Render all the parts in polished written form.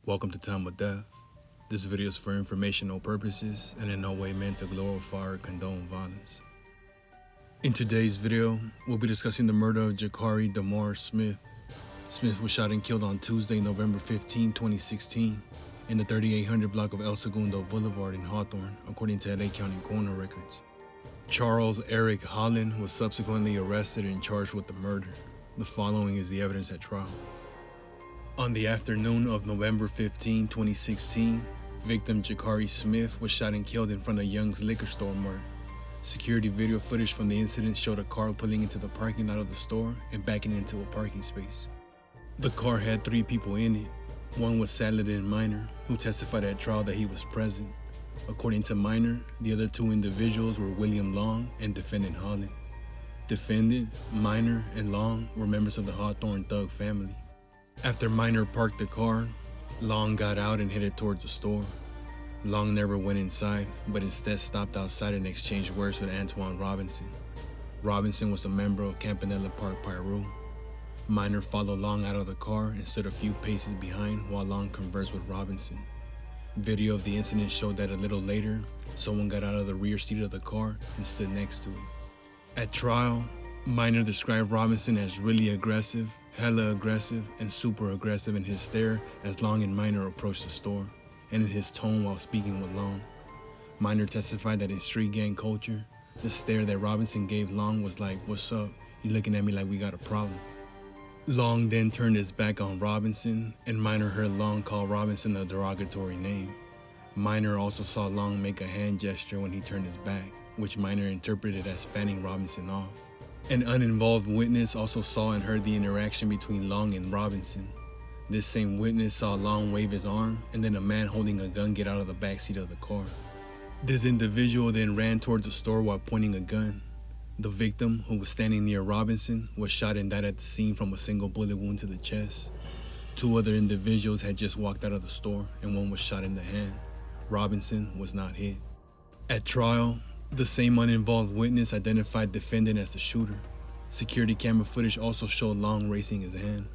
Welcome to Time of Death. This video is for informational purposes and in no way meant to glorify or condone violence. In today's video, we'll be discussing the murder of Jakari Damar Smith. Smith was shot and killed on Tuesday, November 15, 2016, in the 3800 block of El Segundo Boulevard in Hawthorne, according to LA County coroner records. Charles Eric Holland was subsequently arrested and charged with the murder. The following is the evidence at trial. On the afternoon of November 15, 2016, victim Jakari Smith was shot and killed in front of Young's liquor store mart. Security video footage from the incident showed a car pulling into the parking lot of the store and backing into a parking space. The car had 3 people in it. One was Saladin Minor, who testified at trial that he was present. According to Minor, the other 2 individuals were William Long and defendant Holland. Defendant, Minor, and Long were members of the Hawthorne thug family. After Minor parked the car, Long got out and headed towards the store. Long never went inside, but instead stopped outside and exchanged words with Antoine Robinson. Robinson was a member of Campanella Park Pyru. Minor followed Long out of the car and stood a few paces behind while Long conversed with Robinson. Video of the incident showed that a little later, someone got out of the rear seat of the car and stood next to it. At trial, Minor described Robinson as really aggressive, hella aggressive, and super aggressive in his stare as Long and Minor approached the store, and in his tone while speaking with Long. Minor testified that in street gang culture, the stare that Robinson gave Long was like, "What's up? You looking at me like we got a problem?" Long then turned his back on Robinson, and Minor heard Long call Robinson a derogatory name. Minor also saw Long make a hand gesture when he turned his back, which Minor interpreted as fanning Robinson off. An uninvolved witness also saw and heard the interaction between Long and Robinson. This same witness saw Long wave his arm and then a man holding a gun get out of the backseat of the car. This individual then ran towards the store while pointing a gun. The victim, who was standing near Robinson, was shot and died at the scene from a single bullet wound to the chest. 2 other individuals had just walked out of the store and one was shot in the hand. Robinson was not hit. At trial, the same uninvolved witness identified defendant as the shooter. Security camera footage also showed Long raising his hand.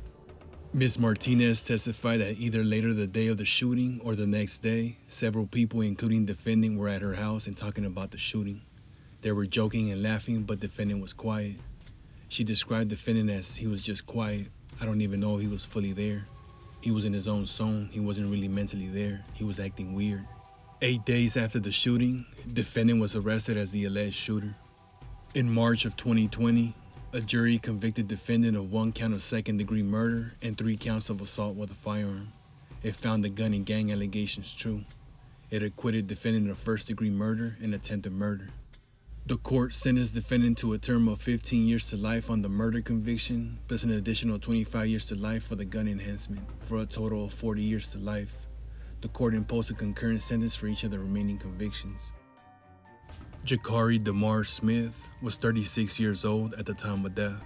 Ms. Martinez testified that either later the day of the shooting or the next day, several people, including defendant, were at her house and talking about the shooting. They were joking and laughing, but defendant was quiet. She described defendant as he was just quiet. I don't even know if he was fully there. He was in his own zone. He wasn't really mentally there. He was acting weird. 8 days after the shooting, defendant was arrested as the alleged shooter. In March of 2020, a jury convicted defendant of 1 count of second-degree murder and 3 counts of assault with a firearm. It found the gun and gang allegations true. It acquitted defendant of first-degree murder and attempted murder. The court sentenced defendant to a term of 15 years to life on the murder conviction, plus an additional 25 years to life for the gun enhancement, for a total of 40 years to life. The court imposed a concurrent sentence for each of the remaining convictions. Jakari Damar Smith was 36 years old at the time of death.